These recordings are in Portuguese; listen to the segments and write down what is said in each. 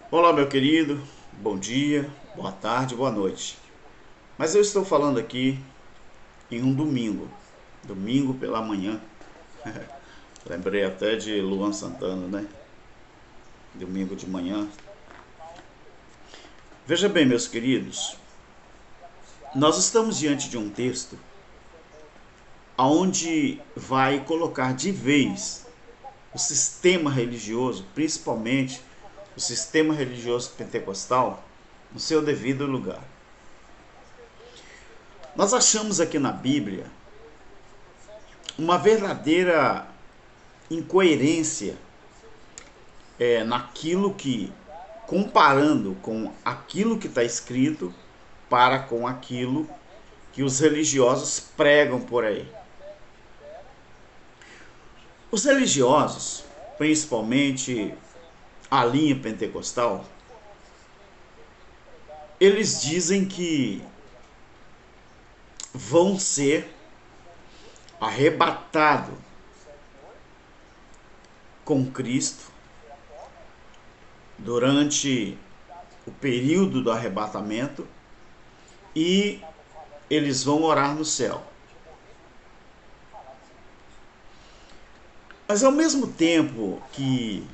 Olá, meu querido, bom dia, boa tarde, boa noite. Mas eu estou falando aqui em um domingo, domingo pela manhã. Lembrei até de Luan Santana, né? Domingo de manhã. Veja bem, meus queridos, nós estamos diante de um texto onde vai colocar de vez o sistema religioso, principalmente o sistema religioso pentecostal, no seu devido lugar. Nós achamos aqui na Bíblia uma verdadeira incoerência naquilo que, comparando com aquilo que está escrito para com aquilo que os religiosos pregam por aí. Os religiosos, principalmente a linha pentecostal, eles dizem que vão ser arrebatados com Cristo durante o período do arrebatamento e eles vão orar no céu. Mas ao mesmo tempo que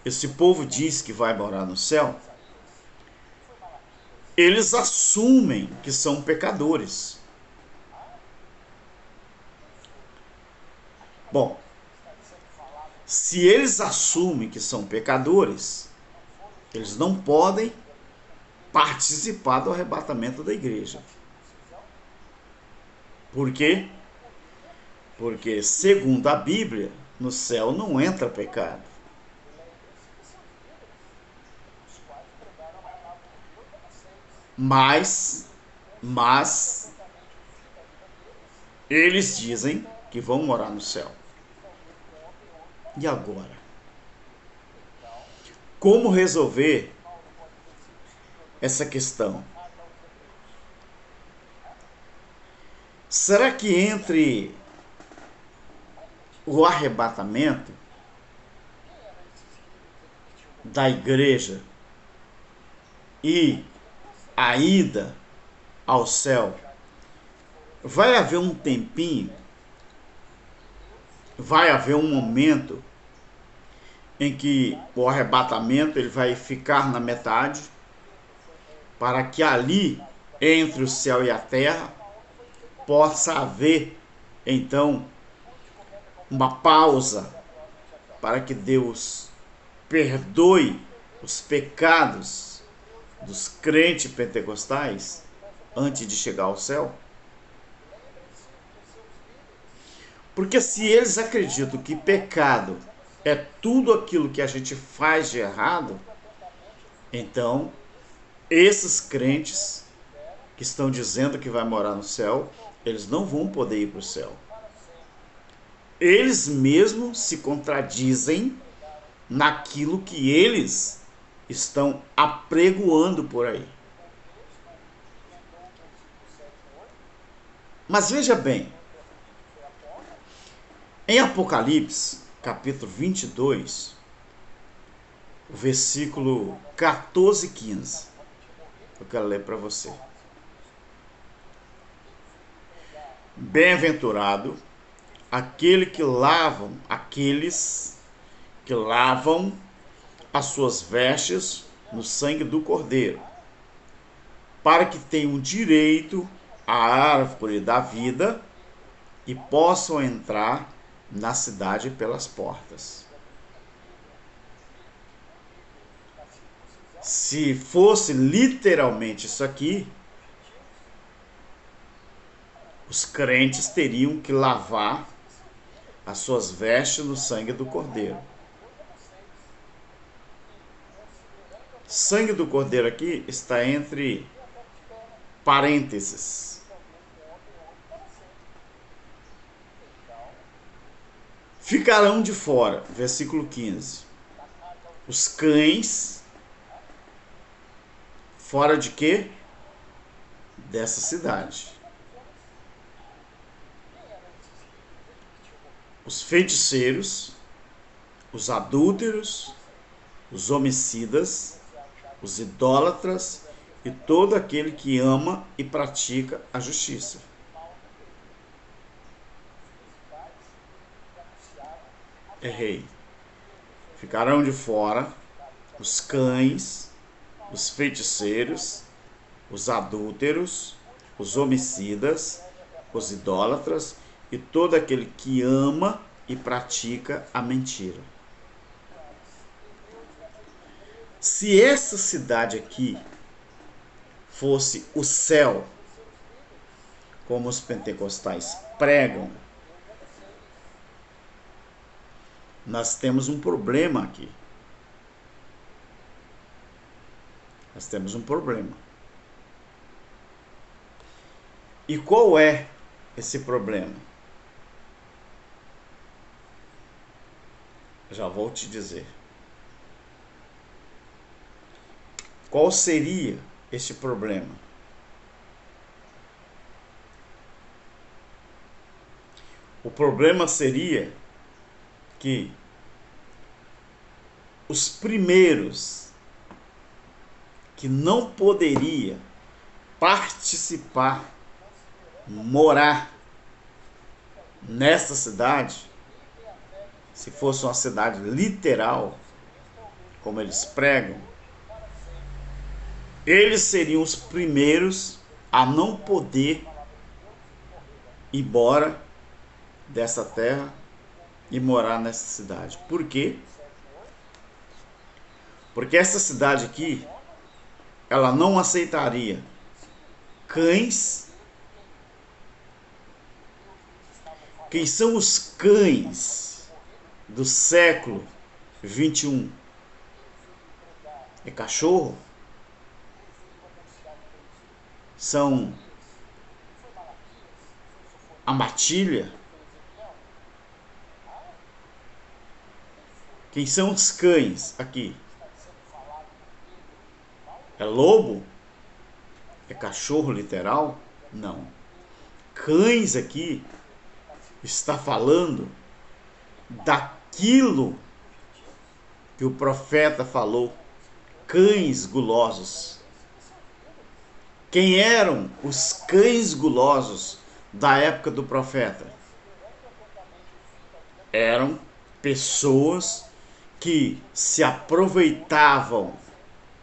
esse povo diz que vai morar no céu, eles assumem que são pecadores. Bom, se eles assumem que são pecadores, eles não podem participar do arrebatamento da igreja. Por quê? Porque, segundo a Bíblia, no céu não entra pecado. Mas eles dizem que vão morar no céu. E agora? Como resolver essa questão? Será que entre o arrebatamento da igreja e a ida ao céu vai haver um tempinho, vai haver um momento em que o arrebatamento ele vai ficar na metade, para que ali, entre o céu e a terra, possa haver então uma pausa para que Deus perdoe os pecados dos crentes pentecostais antes de chegar ao céu? Porque se eles acreditam que pecado é tudo aquilo que a gente faz de errado, então esses crentes que estão dizendo que vai morar no céu, eles não vão poder ir para o céu. Eles mesmos se contradizem naquilo que eles estão apregoando por aí. Mas veja bem, em Apocalipse, capítulo 22, o versículo 14 e 15, eu quero ler para você. Bem-aventurado aqueles que lavam as suas vestes no sangue do Cordeiro, para que tenham direito à árvore da vida e possam entrar na cidade pelas portas. Se fosse literalmente isso aqui, os crentes teriam que lavar as suas vestes no sangue do Cordeiro. Sangue do Cordeiro aqui está entre parênteses. Ficarão de fora, versículo 15. Os cães, fora de quê? Dessa cidade. Os feiticeiros, os adúlteros, os homicidas, os idólatras e todo aquele que ama e pratica a justiça. Errei. Ficarão de fora os cães, os feiticeiros, os adúlteros, os homicidas, os idólatras e todo aquele que ama e pratica a mentira. Se essa cidade aqui fosse o céu, como os pentecostais pregam, nós temos um problema aqui. Nós temos um problema. E qual é esse problema? Já vou te dizer. Qual seria este problema? O problema seria que os primeiros que não poderia participar, morar nesta cidade, se fosse uma cidade literal, como eles pregam, eles seriam os primeiros a não poder ir embora dessa terra e morar nessa cidade. Por quê? Porque essa cidade aqui, ela não aceitaria cães. Quem são os cães do século 21? É cachorro? São a matilha? Quem são os cães aqui? É lobo? É cachorro literal? Não. Cães aqui está falando daquilo que o profeta falou. Cães gulosos. Quem eram os cães gulosos da época do profeta? Eram pessoas que se aproveitavam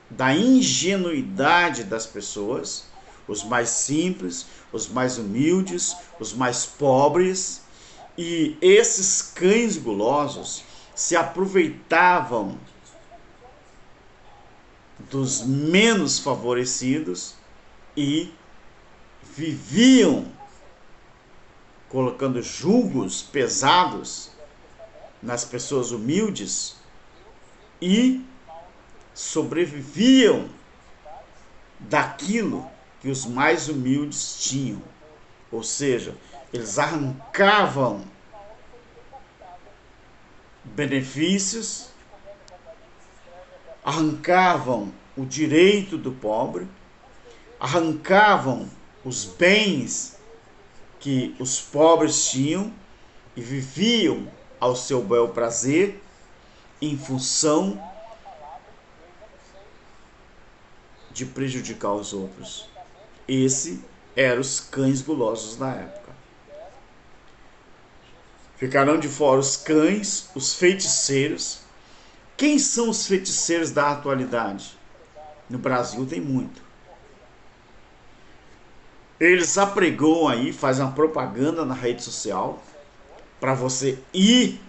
da ingenuidade das pessoas, os mais simples, os mais humildes, os mais pobres, e esses cães gulosos se aproveitavam dos menos favorecidos e viviam colocando julgos pesados nas pessoas humildes e sobreviviam daquilo que os mais humildes tinham. Ou seja, eles arrancavam benefícios, arrancavam o direito do pobre, arrancavam os bens que os pobres tinham e viviam ao seu bel prazer em função de prejudicar os outros. Esse eram os cães gulosos da época. Ficarão de fora os cães, os feiticeiros. Quem são os feiticeiros da atualidade? No Brasil tem muito. Eles apregoam aí, fazem uma propaganda na rede social para você ir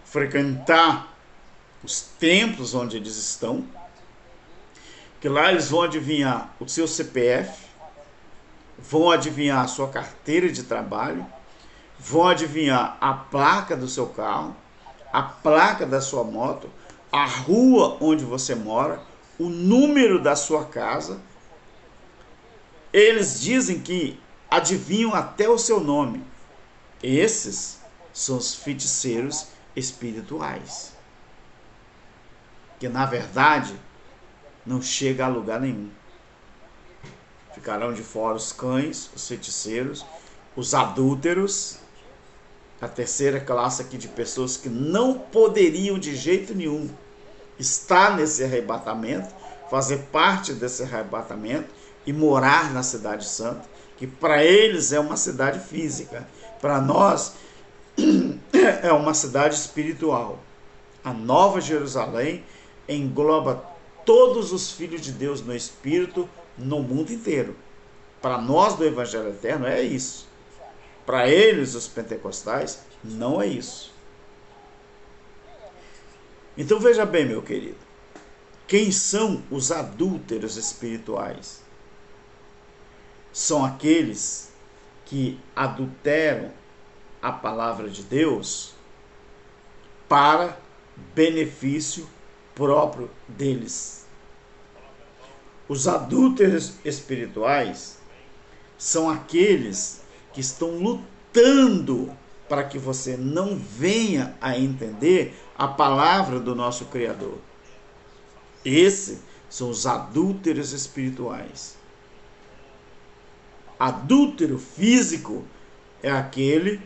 frequentar os templos onde eles estão, que lá eles vão adivinhar o seu CPF, vão adivinhar a sua carteira de trabalho, vão adivinhar a placa do seu carro, a placa da sua moto, a rua onde você mora, o número da sua casa. Eles dizem que adivinham até o seu nome. Esses são os feiticeiros espirituais, que na verdade não chega a lugar nenhum. Ficarão de fora os cães, os feiticeiros, os adúlteros, a terceira classe aqui de pessoas que não poderiam de jeito nenhum estar nesse arrebatamento, fazer parte desse arrebatamento e morar na cidade santa, que para eles é uma cidade física, para nós é uma cidade espiritual. A Nova Jerusalém engloba todos os filhos de Deus no Espírito no mundo inteiro. Para nós do Evangelho Eterno é isso. Para eles, os pentecostais, não é isso. Então veja bem, meu querido, quem são os adúlteros espirituais? São aqueles que adulteram a palavra de Deus para benefício próprio deles. Os adúlteros espirituais são aqueles que estão lutando para que você não venha a entender a palavra do nosso Criador. Esses são os adúlteros espirituais. Adúltero físico é aquele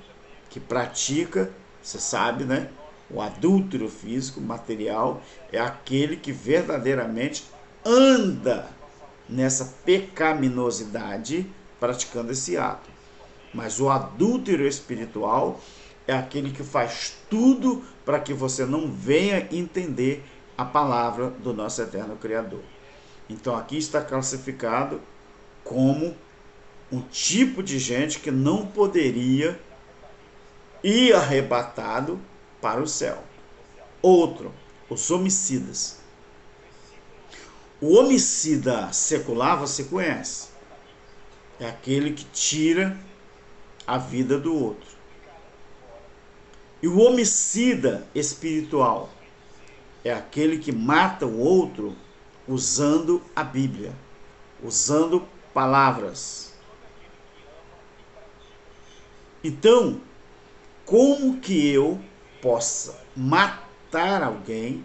que pratica, você sabe, né? O adúltero físico, material, é aquele que verdadeiramente anda nessa pecaminosidade praticando esse ato. Mas o adúltero espiritual é aquele que faz tudo para que você não venha entender a palavra do nosso eterno Criador. Então aqui está classificado como um tipo de gente que não poderia ir arrebatado para o céu. Outro, os homicidas. O homicida secular você conhece. É aquele que tira a vida do outro. E o homicida espiritual é aquele que mata o outro usando a Bíblia, usando palavras. Então, como que eu possa matar alguém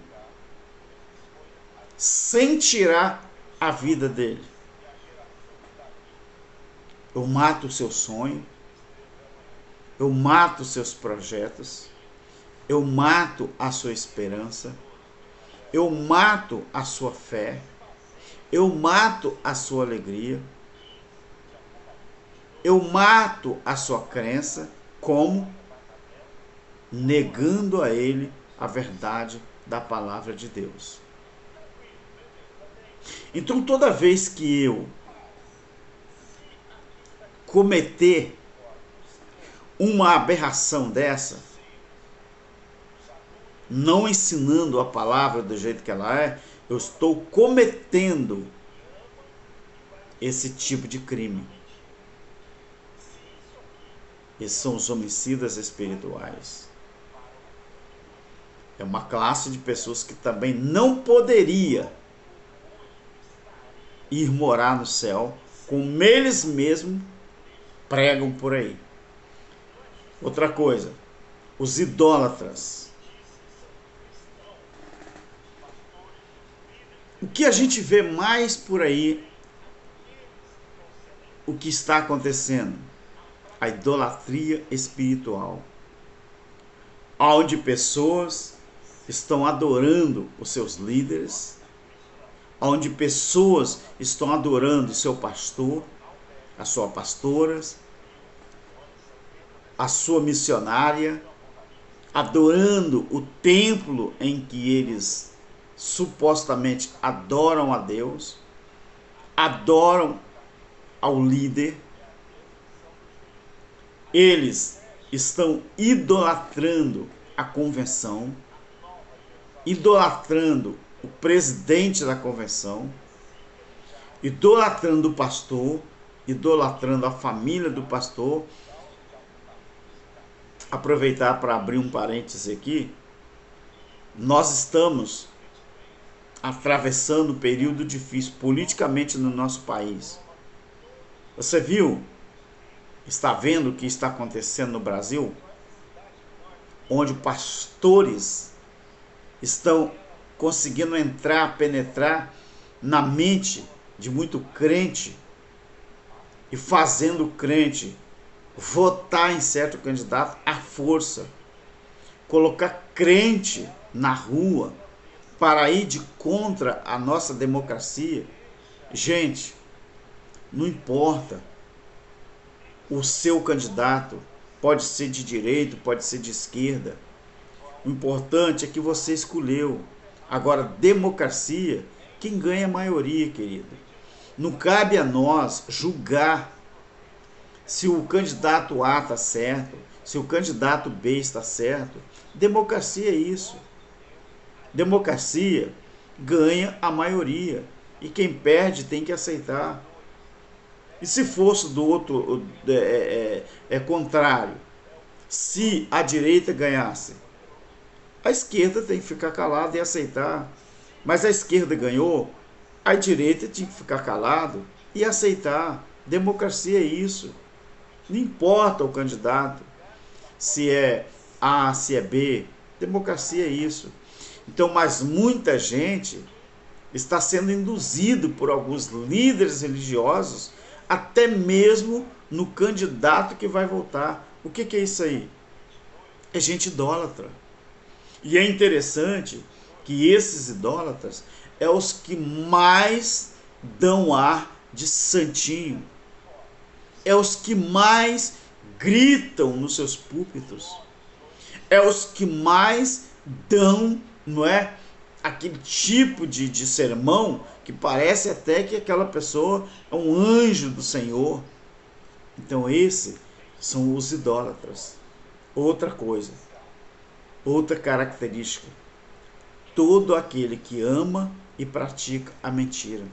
sem tirar a vida dele? Eu mato o seu sonho, eu mato os seus projetos, eu mato a sua esperança, eu mato a sua fé, eu mato a sua alegria, eu mato a sua crença. Como? Negando a ele a verdade da palavra de Deus. Então, toda vez que eu cometer uma aberração dessa, não ensinando a palavra do jeito que ela é, eu estou cometendo esse tipo de crime. Esses são os homicidas espirituais. É uma classe de pessoas que também não poderia ir morar no céu, como eles mesmos pregam por aí. Outra coisa, os idólatras. O que a gente vê mais por aí, o que está acontecendo? A idolatria espiritual, onde pessoas estão adorando os seus líderes, onde pessoas estão adorando o seu pastor, as suas pastoras, a sua missionária, adorando o templo em que eles supostamente adoram a Deus, adoram ao líder. Eles estão idolatrando a convenção, idolatrando o presidente da convenção, idolatrando o pastor, idolatrando a família do pastor. Aproveitar para abrir um parêntese aqui, nós estamos atravessando um período difícil politicamente no nosso país. Você viu? Está vendo o que está acontecendo no Brasil? Onde pastores estão conseguindo entrar, penetrar na mente de muito crente e fazendo o crente votar em certo candidato à força, colocar crente na rua para ir de contra a nossa democracia. Gente, não importa o seu candidato, pode ser de direita, pode ser de esquerda. O importante é que você escolheu. Agora, democracia, quem ganha é a maioria, querido. Não cabe a nós julgar se o candidato A está certo, se o candidato B está certo. Democracia é isso. Democracia ganha a maioria. E quem perde tem que aceitar. E se fosse do outro contrário, se a direita ganhasse, a esquerda tem que ficar calada e aceitar. Mas a esquerda ganhou, a direita tinha que ficar calado e aceitar. Democracia é isso. Não importa o candidato, se é A, se é B, democracia é isso. Então, mas muita gente está sendo induzido por alguns líderes religiosos, até mesmo no candidato que vai votar. O que é isso aí? É gente idólatra. E é interessante que esses idólatras é os que mais dão ar de santinho. É os que mais gritam nos seus púlpitos. É os que mais dão, não é, aquele tipo de sermão que parece até que aquela pessoa é um anjo do Senhor. Então esses são os idólatras. Outra coisa, outra característica: todo aquele que ama e pratica a mentira.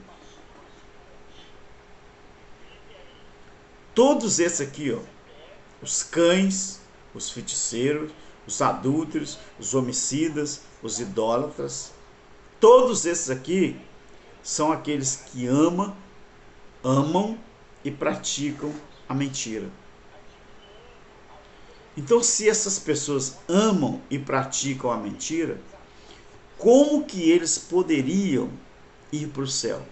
Todos esses aqui, ó, os cães, os feiticeiros, os adúlteros, os homicidas, os idólatras, todos esses aqui são aqueles que amam e praticam a mentira. Então, se essas pessoas amam e praticam a mentira, como que eles poderiam ir para o céu?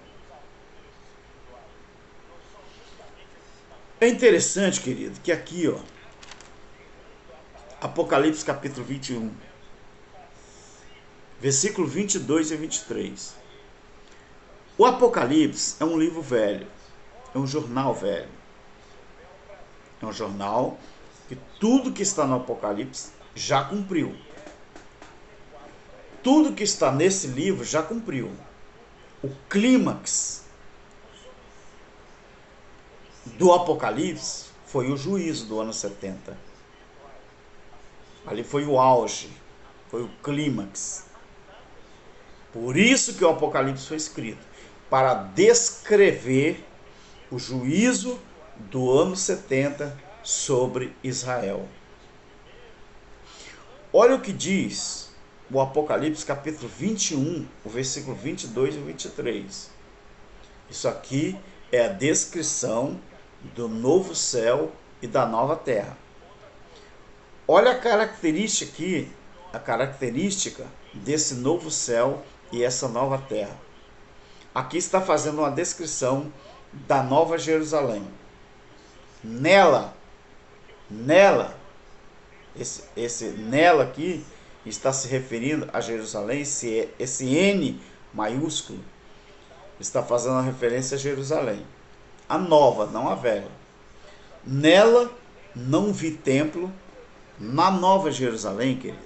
É interessante, querido, que aqui, ó, Apocalipse capítulo 21, versículo 22 e 23. O Apocalipse é um livro velho, é um jornal velho. É um jornal que tudo que está no Apocalipse já cumpriu. Tudo que está nesse livro já cumpriu. O clímax do Apocalipse foi o juízo do ano 70. Ali foi o auge, foi o clímax. Por isso que o Apocalipse foi escrito, para descrever o juízo do ano 70 sobre Israel. Olha o que diz o Apocalipse capítulo 21, o versículo 22 e 23. Isso aqui é a descrição do novo céu e da nova terra. Olha a característica aqui, a característica desse novo céu e essa nova terra. Aqui está fazendo uma descrição da Nova Jerusalém. Nela, esse nela aqui está se referindo a Jerusalém, esse N maiúsculo está fazendo uma referência a Jerusalém. A nova, não a velha. Nela não vi templo. Na Nova Jerusalém, querido,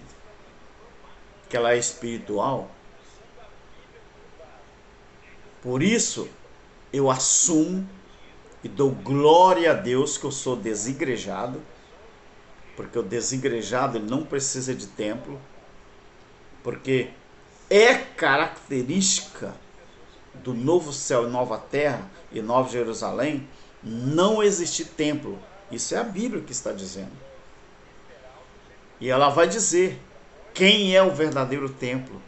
que ela é espiritual. Por isso, eu assumo e dou glória a Deus que eu sou desigrejado, porque o desigrejado ele não precisa de templo, porque é característica do novo céu e nova terra e nova Jerusalém não existir templo. Isso é a Bíblia que está dizendo. E ela vai dizer quem é o verdadeiro templo.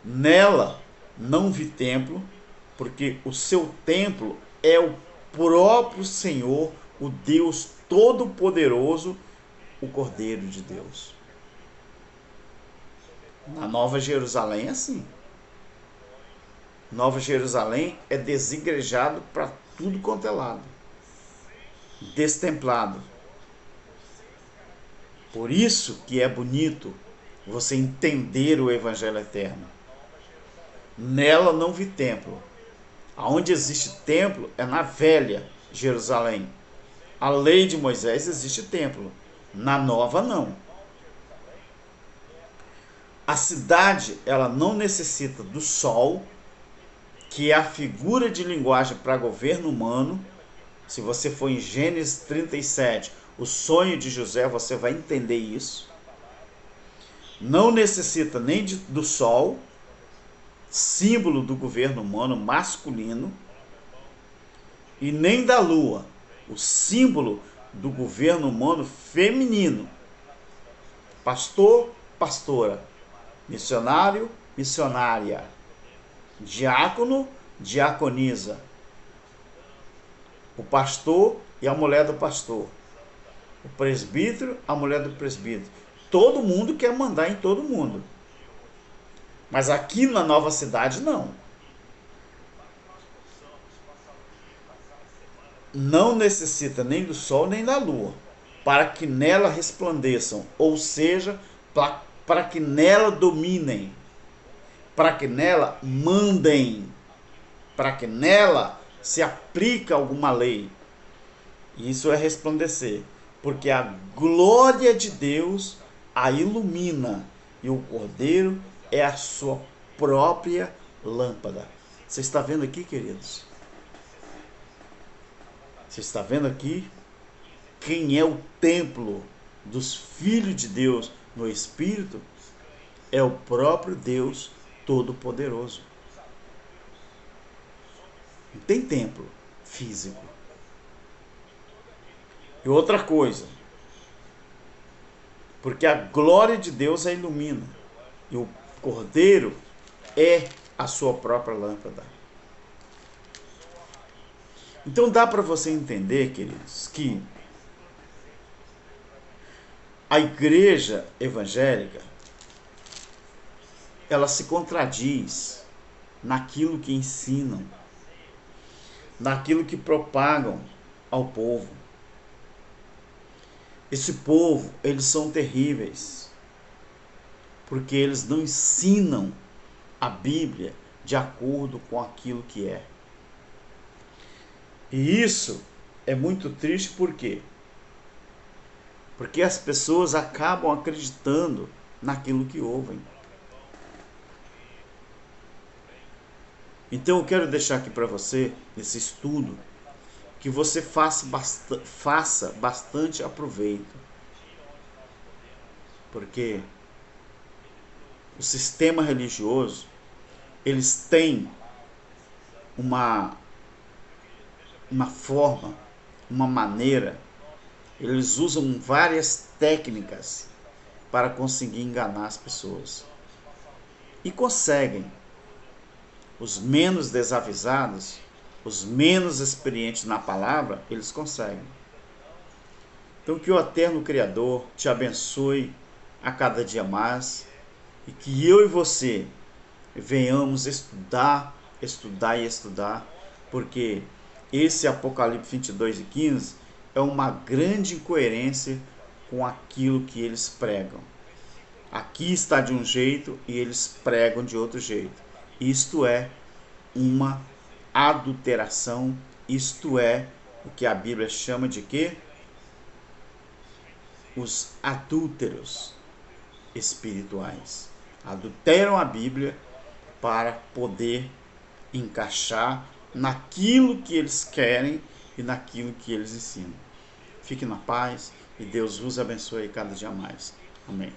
Nela não vi templo, porque o seu templo é o próprio Senhor, o Deus Todo-Poderoso, o Cordeiro de Deus. Na Nova Jerusalém é assim. Nova Jerusalém é desigrejado para tudo quanto é lado. Destemplado. Por isso que é bonito você entender o evangelho eterno. Nela não vi templo. Aonde existe templo é na velha Jerusalém. A lei de Moisés existe templo. Na nova não. A cidade, ela não necessita do sol, que é a figura de linguagem para governo humano. Se você for em Gênesis 37, o sonho de José, você vai entender isso. Não necessita nem do sol, símbolo do governo humano masculino, e nem da lua, o símbolo do governo humano feminino. Pastor, pastora, missionário, missionária, diácono, diaconisa, o pastor e a mulher do pastor, o presbítero, a mulher do presbítero. Todo mundo quer mandar em todo mundo. Mas aqui na nova cidade não. Não necessita nem do sol nem da lua, para que nela resplandeçam, ou seja, para que nela dominem, para que nela mandem, para que nela se aplique alguma lei. Isso é resplandecer, porque a glória de Deus a ilumina e o Cordeiro é a sua própria lâmpada. Você está vendo aqui, queridos? Você está vendo aqui quem é o templo dos filhos de Deus no Espírito? É o próprio Deus Todo-Poderoso. Não tem templo físico. E outra coisa, porque a glória de Deus a ilumina, e o Cordeiro é a sua própria lâmpada. Então dá para você entender, queridos, que a igreja evangélica, ela se contradiz naquilo que ensinam, naquilo que propagam ao povo. Esse povo, eles são terríveis, porque eles não ensinam a Bíblia de acordo com aquilo que é. E isso é muito triste, por quê? Porque as pessoas acabam acreditando naquilo que ouvem. Então eu quero deixar aqui para você, nesse estudo, que você faça bastante aproveito. Porque o sistema religioso, eles têm uma forma, uma maneira, eles usam várias técnicas para conseguir enganar as pessoas. E conseguem. Os menos desavisados, os menos experientes na palavra, eles conseguem. Então que o eterno Criador te abençoe a cada dia mais, e que eu e você venhamos estudar, porque esse Apocalipse 22:15 é uma grande incoerência com aquilo que eles pregam. Aqui está de um jeito e eles pregam de outro jeito. Isto é uma adulteração, isto é o que a Bíblia chama de quê? Os adúlteros espirituais. Adulteram a Bíblia para poder encaixar naquilo que eles querem e naquilo que eles ensinam. Fique na paz e Deus vos abençoe cada dia mais. Amém.